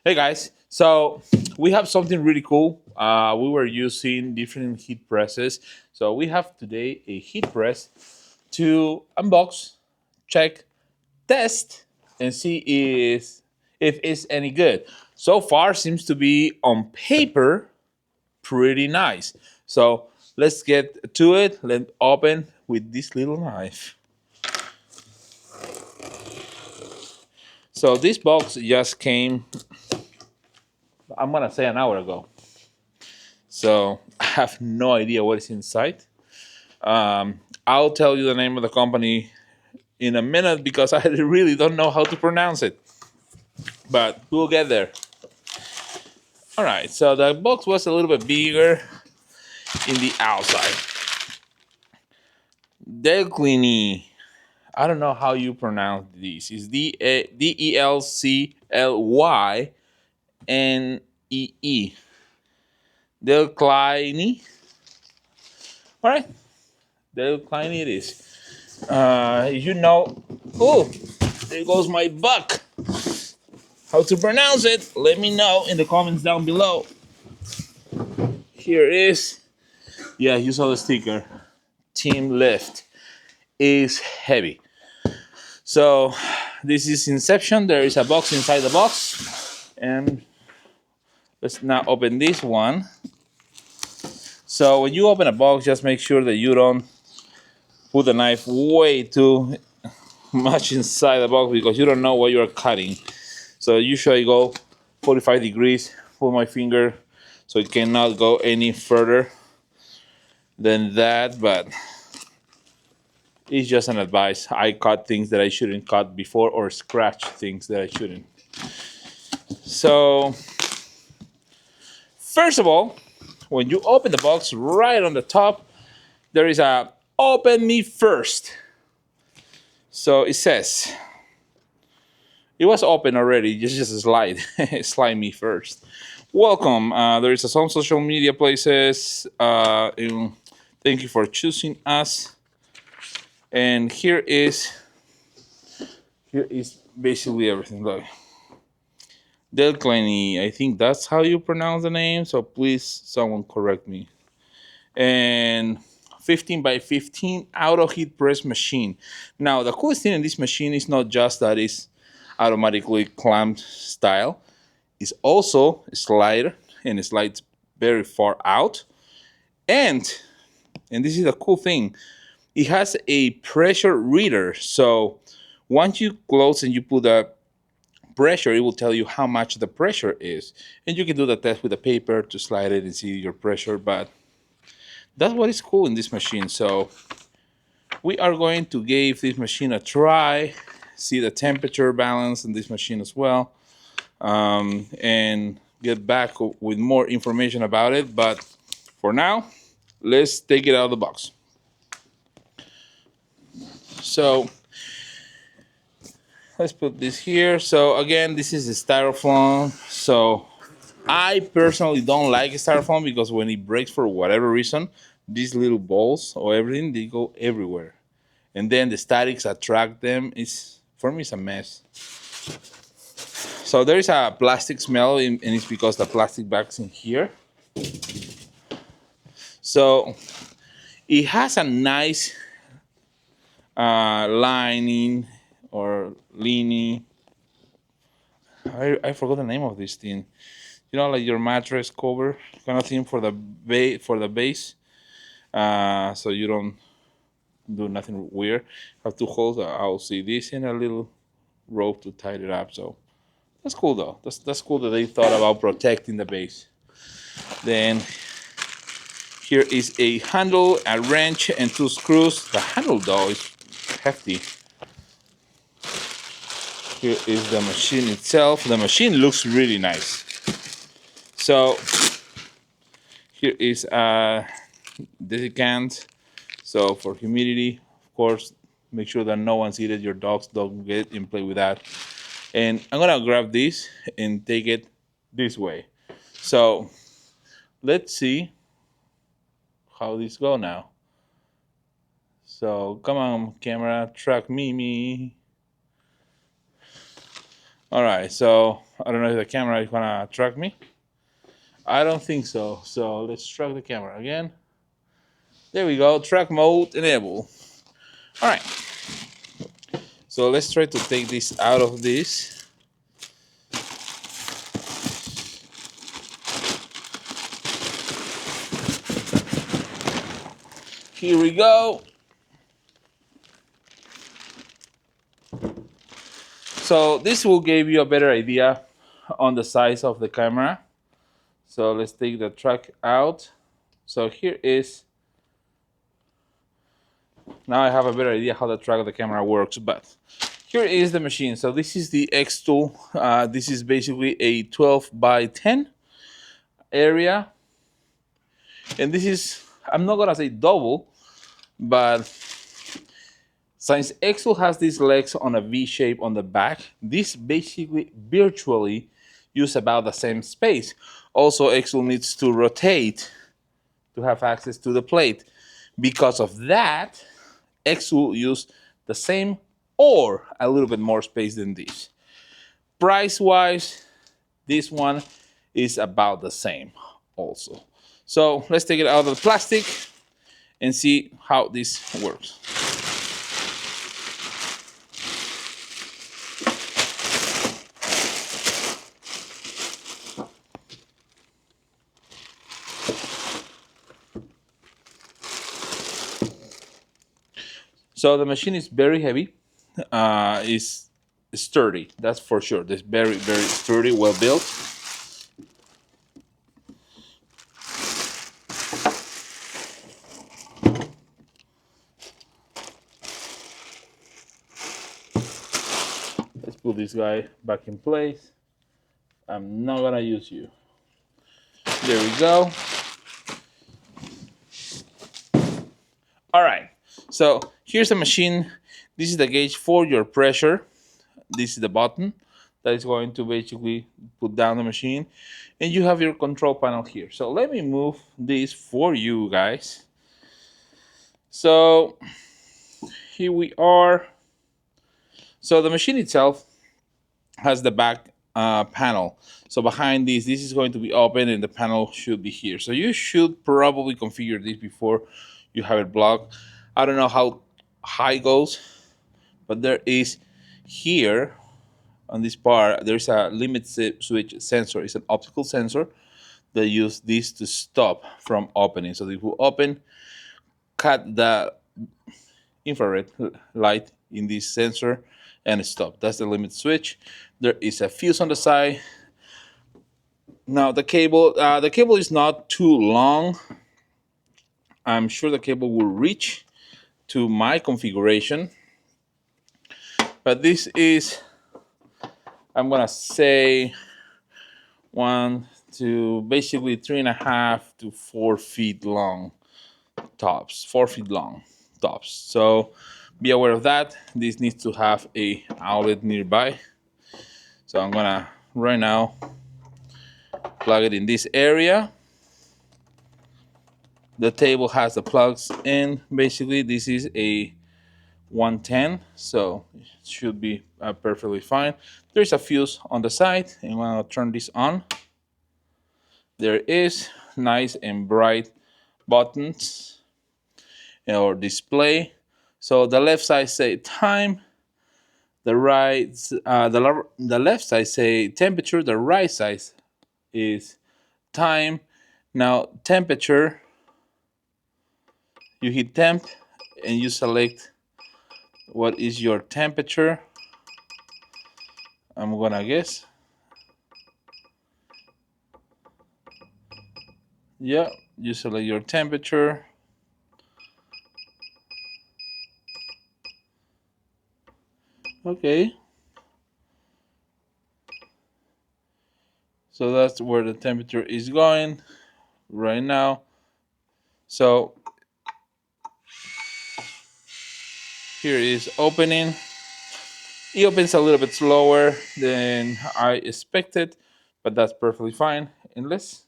Hey guys, so we have something really cool. We were using different heat presses. So we have today a heat press to unbox, check, test, and see if it's any good. So far seems to be on paper pretty nice. So let's get to it. Let's open with this little knife. So this box just came, I'm gonna say an hour ago. So I have no idea what is inside. I'll tell you the name of the company in a minute because I really don't know how to pronounce it. But we'll get there. All right, so the box was a little bit bigger in the outside. DECLYNEE. I don't know how you pronounce these. It's DECLYNEE. DECLYNEE. All right, DECLYNEE it is. You know, oh, there goes my buck. How to pronounce it? Let me know in the comments down below. Here is, yeah, you saw the sticker. Team Lift is heavy. So this is Inception. There is a box inside the box, and let's now open this one. So when you open a box, just make sure that you don't put the knife way too much inside the box because you don't know what you're cutting. So usually I go 45 degrees, pull my finger so it cannot go any further than that, but it's just an advice. I cut things that I shouldn't cut before or scratch things that I shouldn't. So first of all, when you open the box, right on the top, there is a open me first. So it says, it was open already, just a slide. Slide me first. Welcome. There is some social media places. Thank you for choosing us. And here is basically everything. Look, DECLYNEE. I think that's how you pronounce the name. So please, someone correct me. And 15 by 15 auto heat press machine. Now the coolest thing in this machine is not just that it's automatically clamped style. It's also a slider, and it slides very far out. And this is the cool thing, it has a pressure reader. So once you close and you put the pressure, it will tell you how much the pressure is. And you can do the test with a paper to slide it and see your pressure. But that's what is cool in this machine. So we are going to give this machine a try, see the temperature balance in this machine as well, and get back with more information about it. But for now, let's take it out of the box. So let's put this here. So again, this is the styrofoam. So I personally don't like styrofoam because when it breaks for whatever reason, these little balls or everything, they go everywhere. And then the statics attract them. For me, it's a mess. So there is a plastic smell, and it's because the plastic bag's in here. So it has a nice lining or lining. I forgot the name of this thing. You know, like your mattress cover kind of thing for the base, so you don't do nothing weird. Have two holes. I'll see this in a little rope to tie it up. So that's cool though. That's cool that they thought about protecting the base. Then here is a handle, a wrench, and two screws. The handle though is hefty. Here is the machine itself. The machine looks really nice. So here is a desiccant. So for humidity, of course, make sure that no one's eaten. Your dogs don't get and play with that. And I'm gonna grab this and take it this way. So let's see how this go now. So come on, camera, track me. All right, so I don't know if the camera is gonna track me. I don't think so. So let's track the camera again. There we go, track mode enable. All right, so let's try to take this out of this. Here we go. So this will give you a better idea on the size of the camera. So let's take the track out. So here is, now I have a better idea how the track of the camera works, but here is the machine. So this is the X2. This is basically a 12 by 10 area. And this is, I'm not gonna say double, but since X2 has these legs on a V shape on the back, this basically virtually use about the same space. Also, X2 needs to rotate to have access to the plate. Because of that, X2 use the same or a little bit more space than this. Price-wise, this one is about the same also. So let's take it out of the plastic and see how this works. So the machine is very heavy, is sturdy, that's for sure. It's very, very sturdy, well built. Let's put this guy back in place. I'm not gonna use you. There we go. All right, so here's the machine. This is the gauge for your pressure. This is the button that is going to basically put down the machine. And you have your control panel here. So let me move this for you guys. So here we are. So the machine itself has the back panel. So behind this is going to be open and the panel should be here. So you should probably configure this before you have it blocked. I don't know how high it goes, but there is here on this part, there's a limit switch sensor. It's an optical sensor that use this to stop from opening. So it will open, cut the infrared light in this sensor and stop. That's the limit switch. There is a fuse on the side. Now the cable is not too long. I'm sure the cable will reach to my configuration, but this is, I'm gonna say, 1 to basically 3.5 to 4 feet long tops, 4 feet long tops. So be aware of that. This needs to have a outlet nearby. So I'm gonna right now plug it in this area. The table has the plugs in. Basically, this is a 110, so it should be perfectly fine. There's a fuse on the side, and when I turn this on, there is nice and bright buttons or display. So the left side say time, the right, the left side say temperature, the right side is time. Now temperature, you hit temp and you select what is your temperature. I'm gonna guess. Yeah, you select your temperature. Okay. So that's where the temperature is going right now. So here is opening. It opens a little bit slower than I expected, but that's perfectly fine. And let's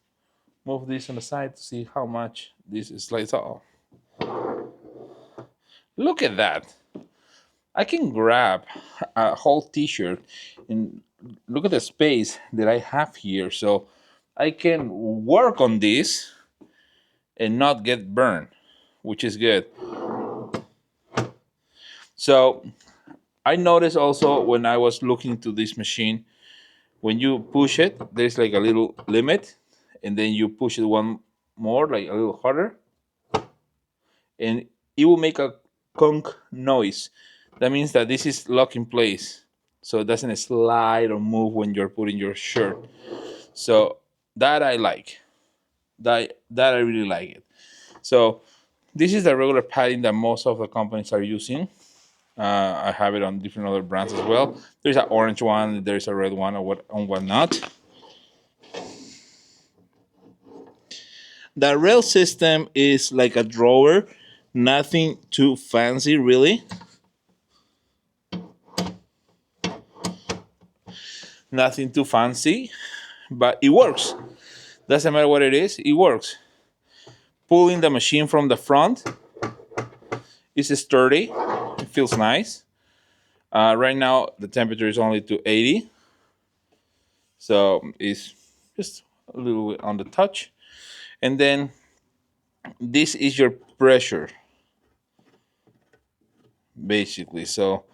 move this on the side to see how much this slides off. Look at that. I can grab a whole t-shirt and look at the space that I have here. So I can work on this and not get burned, which is good. So I noticed also when I was looking to this machine, when you push it, there's like a little limit, and then you push it one more, like a little harder, and it will make a conk noise. That means that this is locked in place, so it doesn't slide or move when you're putting your shirt. So that I like. That I really like it. So this is the regular padding that most of the companies are using. I have it on different other brands as well. There's an orange one, there's a red one, or whatnot. The rail system is like a drawer, nothing too fancy, really. Nothing too fancy, but it works. Doesn't matter what it is, it works. Pulling the machine from the front is sturdy. It feels nice. Right now, the temperature is only to 80. So it's just a little bit on the touch. And then this is your pressure, basically. So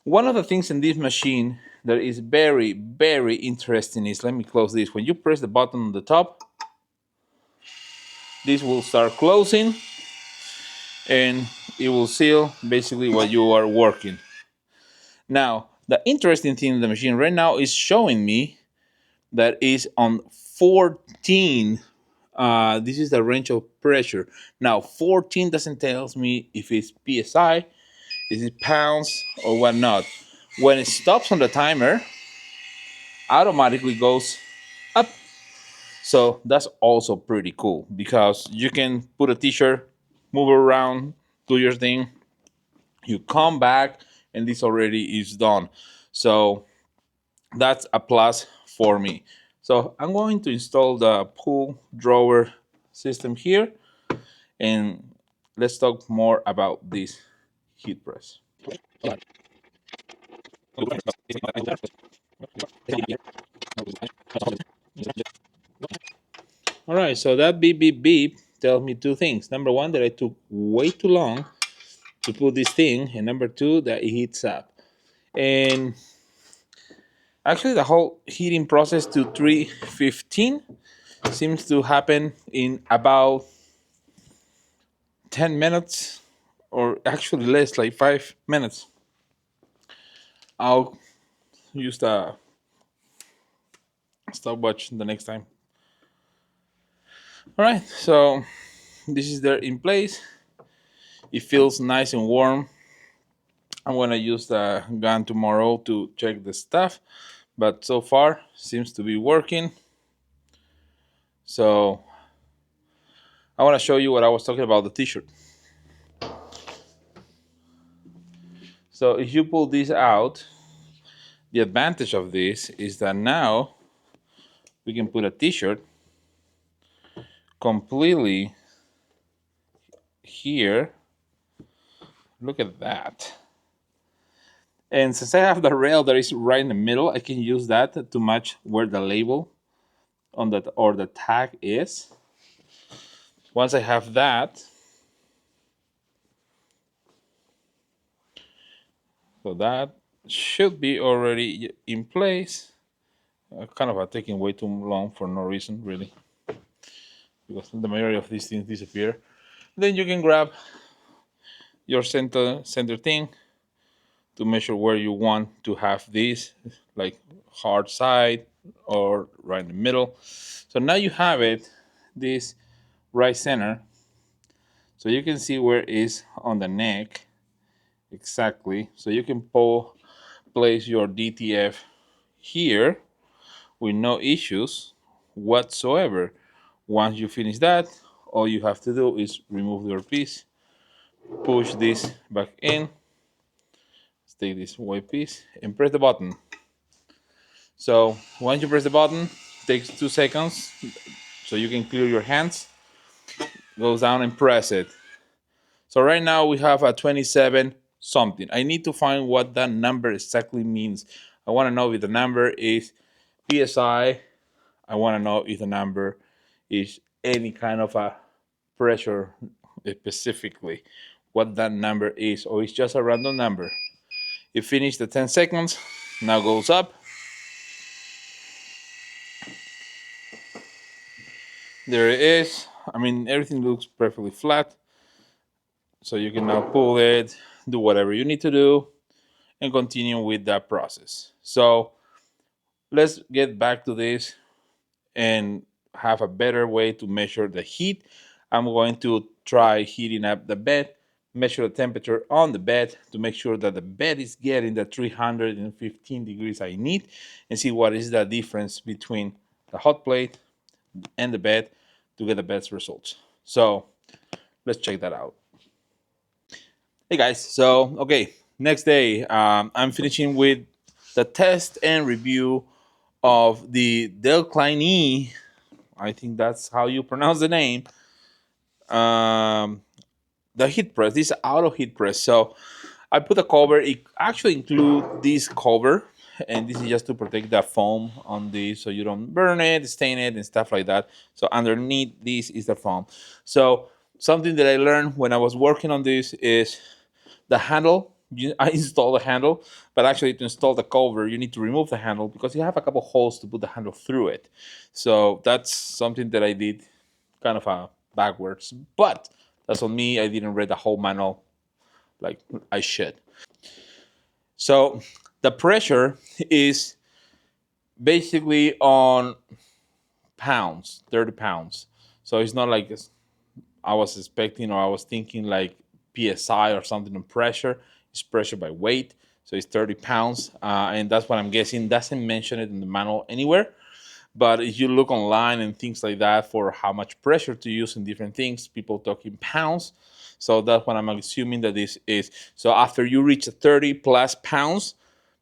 one of the things in this machine that is very, very interesting is, let me close this. When you press the button on the top, this will start closing and it will seal basically what you are working. Now, the interesting thing in the machine right now is showing me that is on 14. This is the range of pressure. Now, 14 doesn't tell me if it's PSI, is it pounds, or whatnot. When it stops on the timer, automatically goes up. So that's also pretty cool because you can put a t-shirt, move around, do your thing, you come back, and this already is done. So that's a plus for me. So I'm going to install the pull drawer system here, and let's talk more about this heat press. All right, so that beep beep beep tells me two things. Number one, that I took way too long to put this thing, and number two, that it heats up. And actually, the whole heating process to 315 seems to happen in about 10 minutes, or actually less, like 5 minutes. I'll use the stopwatch the next time. All right, so this is there in place. It feels nice and warm. I'm gonna use the gun tomorrow to check the stuff, but so far seems to be working. So I want to show you what I was talking about, the t-shirt. So if you pull this out, the advantage of this is that now we can put a t-shirt completely here. Look at that. And since I have the rail that is right in the middle, I can use that to match where the label on that or the tag is. Once I have that, so that should be already in place. Kind of taking way too long for no reason, really, because the majority of these things disappear. Then you can grab your center thing to measure where you want to have this, like hard side or right in the middle. So now you have it, this right center. So you can see where it is on the neck exactly. So you can place your DTF here with no issues whatsoever. Once you finish that, all you have to do is remove your piece, push this back in, take this white piece, and press the button. So once you press the button, it takes 2 seconds, so you can clear your hands, goes down and press it. So right now we have a 27 something. I need to find what that number exactly means. I want to know if the number is PSI. I want to know if the number is any kind of a pressure specifically, what that number is, or it's just a random number. It finished the 10 seconds, now goes up. There it is. I mean, everything looks perfectly flat. So you can now pull it, do whatever you need to do, and continue with that process. So let's get back to this and have a better way to measure the heat. I'm going to try heating up the bed, measure the temperature on the bed to make sure that the bed is getting the 315 degrees I need, and see what is the difference between the hot plate and the bed to get the best results. So let's check that out. Hey guys, so okay, next day, I'm finishing with the test and review of the DECLYNEE, I think that's how you pronounce the name, the heat press, this auto heat press. So I put a cover. It actually includes this cover, and this is just to protect the foam on this so you don't burn it, stain it, and stuff like that. So underneath this is the foam. So something that I learned when I was working on this is the handle. I installed the handle, but actually to install the cover, you need to remove the handle because you have a couple holes to put the handle through it. So that's something that I did kind of backwards, but that's on me. I didn't read the whole manual like I should. So the pressure is basically on pounds, 30 pounds. So it's not like I was expecting or I was thinking like PSI or something on pressure. It's pressure by weight. So it's 30 pounds. And that's what I'm guessing. Doesn't mention it in the manual anywhere. But if you look online and things like that for how much pressure to use in different things, people talk in pounds. So that's what I'm assuming that this is. So after you reach 30 plus pounds,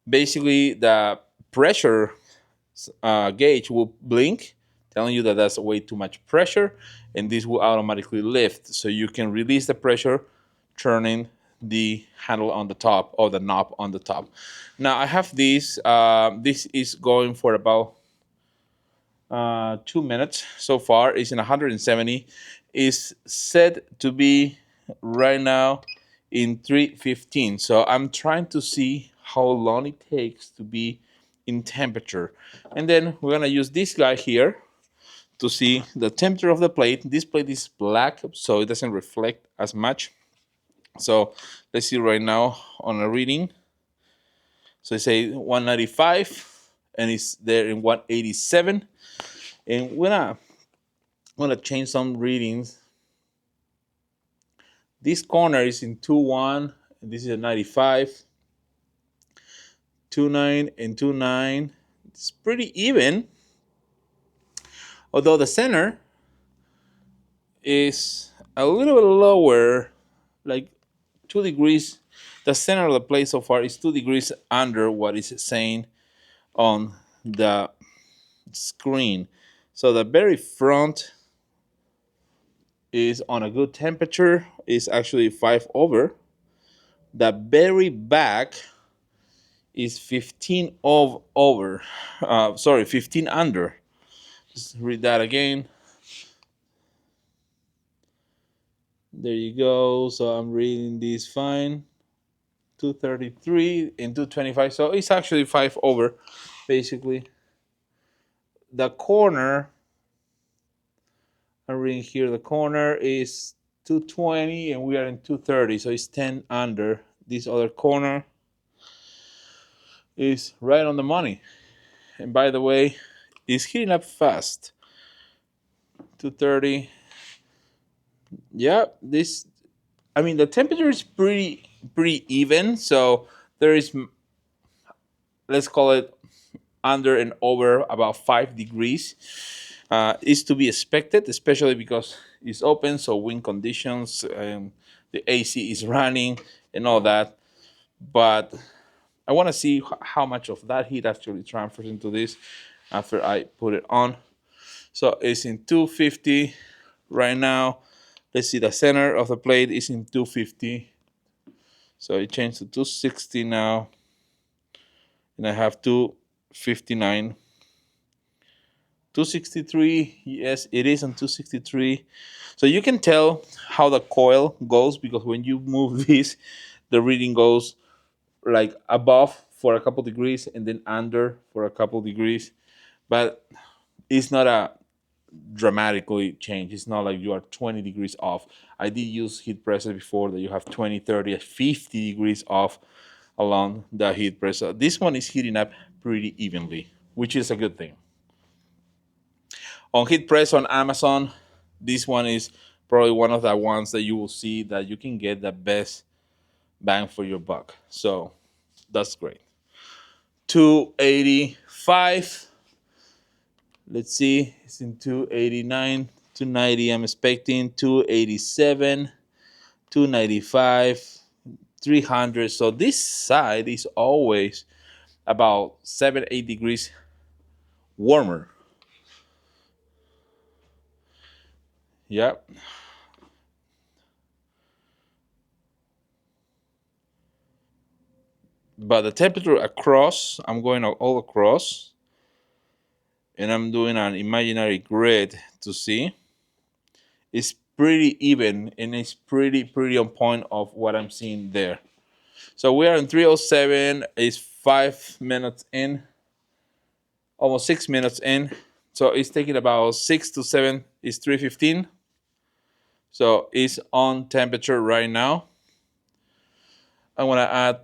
basically the pressure gauge will blink, telling you that that's way too much pressure, and this will automatically lift. So you can release the pressure, turning the handle on the top or the knob on the top. Now I have this. This is going for about 2 minutes so far. It's in 170. Is set to be right now in 315. So I'm trying to see how long it takes to be in temperature. And then we're gonna use this guy here to see the temperature of the plate. This plate is black, so it doesn't reflect as much. So let's see right now on a reading. So I say 195 and it's there in 187. And I'm gonna change some readings. This corner is in 2.1, and this is a 95. 2.9 and 2.9. It's pretty even. Although the center is a little bit lower, like 2 degrees. The center of the plate so far is 2 degrees under what is saying on the screen. So the very front is on a good temperature, is actually 5 over. The very back is 15 over. 15 under. Just read that again. There you go. So I'm reading this fine. 233 and 225. So it's actually 5 over, basically. The corner, I'm reading here, the corner is 220 and we are in 230. So it's 10 under. This other corner is right on the money. And by the way, it's heating up fast. 230. Yeah, the temperature is pretty even. So there is, let's call it under and over about 5 degrees. Is to be expected, especially because it's open, so wind conditions and the AC is running and all that. But I want to see how much of that heat actually transfers into this after I put it on. So it's in 250 right now. Let's see, the center of the plate is in 250. So it changed to 260 now. and I have 259. 263, yes, it is on 263. So you can tell how the coil goes, because when you move this, the reading goes like above for a couple degrees and then under for a couple degrees. But it's not a dramatically change. It's not like you are 20 degrees off. I did use heat presses before that you have 20, 30, 50 degrees off along the heat press. So this one is heating up pretty evenly, which is a good thing. On heat press on Amazon, this one is probably one of the ones that you will see that you can get the best bang for your buck. So that's great. 285. Let's see, it's in 289, 290. I'm expecting 287, 295, 300. So this side is always about 7-8 degrees warmer. Yep. But the temperature across, I'm going all across, and I'm doing an imaginary grid to see. It's pretty even, and it's pretty on point of what I'm seeing there. So we are in 307. It's 5 minutes in, almost 6 minutes in. So it's taking about 6 to 7. It's 315. So it's on temperature right now. I'm gonna add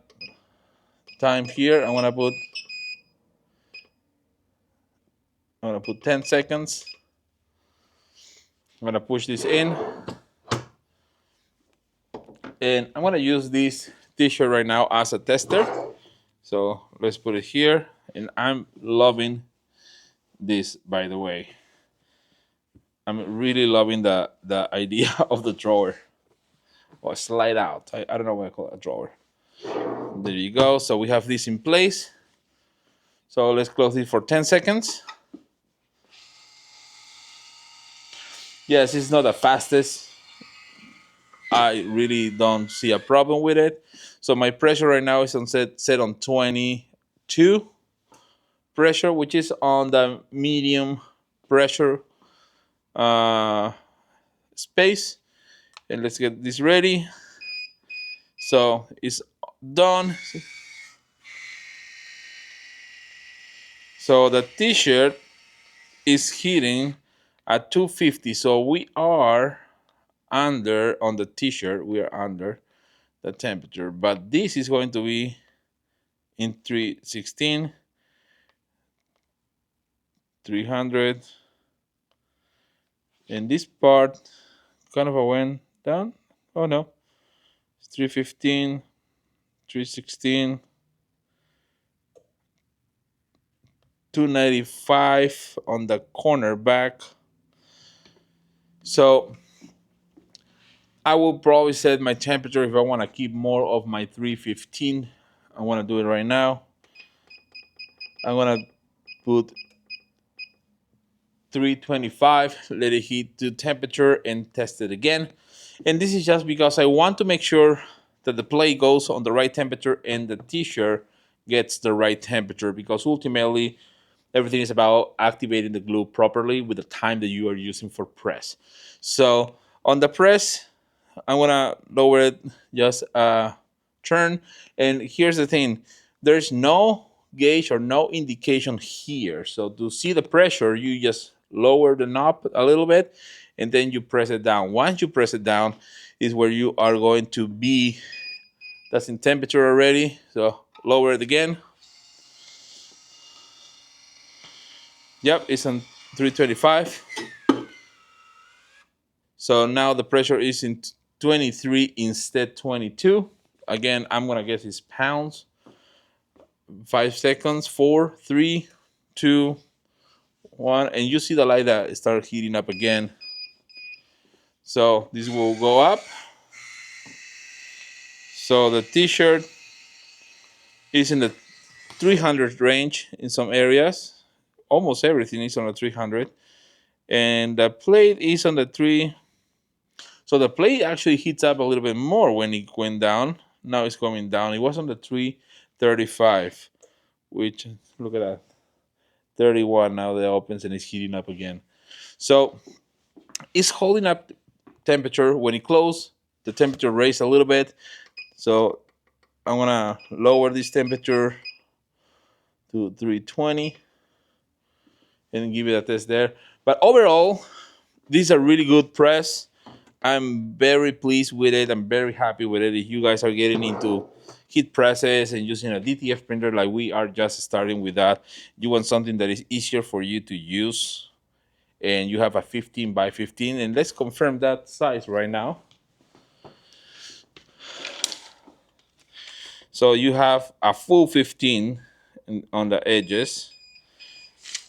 time here. I'm gonna put 10 seconds. I'm gonna push this in, and I'm gonna use this t-shirt right now as a tester. So let's put it here, and I'm loving this, by the way. I'm really loving the idea of the drawer, or slide out. I don't know what I call it, a drawer. There you go. So we have this in place. So let's close it for 10 seconds. Yes, it's not the fastest. I really don't see a problem with it. So my pressure right now is on set on 22 pressure, which is on the medium pressure space. And let's get this ready. So it's done. So the t-shirt is heating at 250. So we are under, on the t-shirt, we are under the temperature. But this is going to be in 316, 300. And this part kind of went down. Oh no, it's 315, 316, 295 on the corner back. So I will probably set my temperature if I want to keep more of my 315. I want to do it right now. I'm going to put 325, let it heat to temperature, and test it again. And this is just because I want to make sure that the plate goes on the right temperature and the t-shirt gets the right temperature, because ultimately everything is about activating the glue properly with the time that you are using for press. So on the press, I'm gonna lower it just a turn. And here's the thing, there's no gauge or no indication here. So to see the pressure, you just lower the knob a little bit, and then you press it down. Once you press it down is where you are going to be. That's in temperature already. So lower it again. Yep, it's on 325. So now the pressure is in 23 instead 22. Again, I'm gonna guess it's pounds. 5 seconds, 4, 3, 2, 1, and you see the light that start heating up again. So this will go up. So the t-shirt is in the 300 range in some areas. Almost everything is on the 300. And the plate is on the 3. So the plate actually heats up a little bit more when it went down. Now it's coming down. It was on the 335. which, look at that, 31 now that opens and it's heating up again. So it's holding up temperature. When it closed, the temperature raised a little bit. So I'm gonna lower this temperature to 320 and give it a test there. But overall, this is a really good press. I'm very pleased with it. I'm very happy with it. If you guys are getting into heat presses and using a DTF printer like we are just starting with that, you want something that is easier for you to use, and you have a 15 by 15, and let's confirm that size right now. So you have a full 15 on the edges.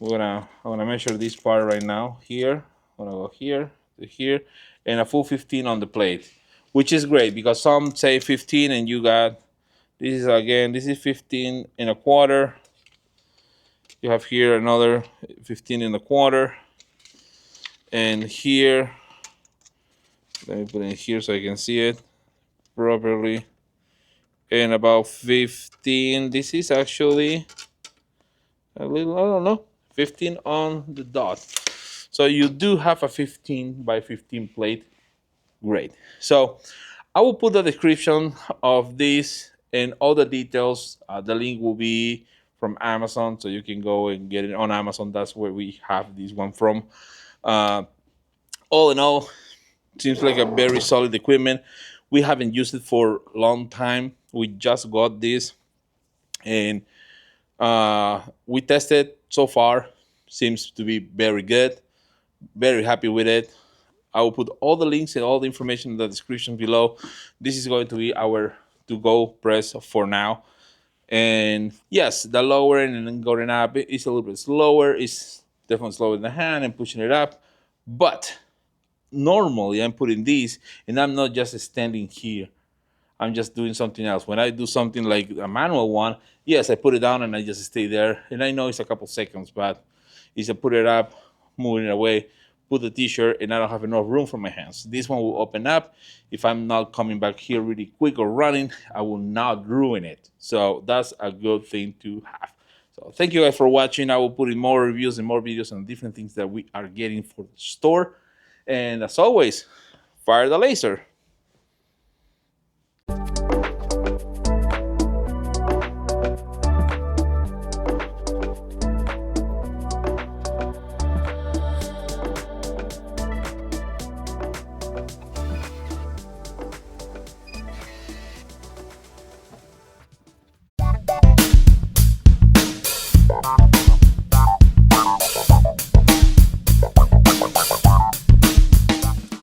I'm gonna measure this part right now. Here, I'm gonna go here to here, and a full 15 on the plate, which is great because some say 15 and you got, this is 15 and a quarter. You have here another 15 and a quarter, and here, let me put it in here so I can see it properly, and about 15. This is actually a little, I don't know, 15 on the dot. So you do have a 15 by 15 plate. Great. So I will put the description of this and all the details. The link will be from Amazon, so you can go and get it on Amazon. That's where we have this one from. All in all, seems like a very solid equipment. We haven't used it for a long time. We just got this, and we tested so far. Seems to be very good. Very happy with it. I will put all the links and all the information in the description below. This is going to be our to-go press for now. And yes, the lowering and then going up is a little bit slower. It's definitely slower in the hand and pushing it up. But normally I'm putting these and I'm not just standing here. I'm just doing something else. When I do something like a manual one, yes, I put it down and I just stay there. And I know it's a couple seconds, but it's I put it up, moving it away, put the t-shirt, and I don't have enough room for my hands. This one will open up. If I'm not coming back here really quick or running, I will not ruin it. So that's a good thing to have. So thank you guys for watching. I will put in more reviews and more videos on different things that we are getting for the store. And as always, fire the laser.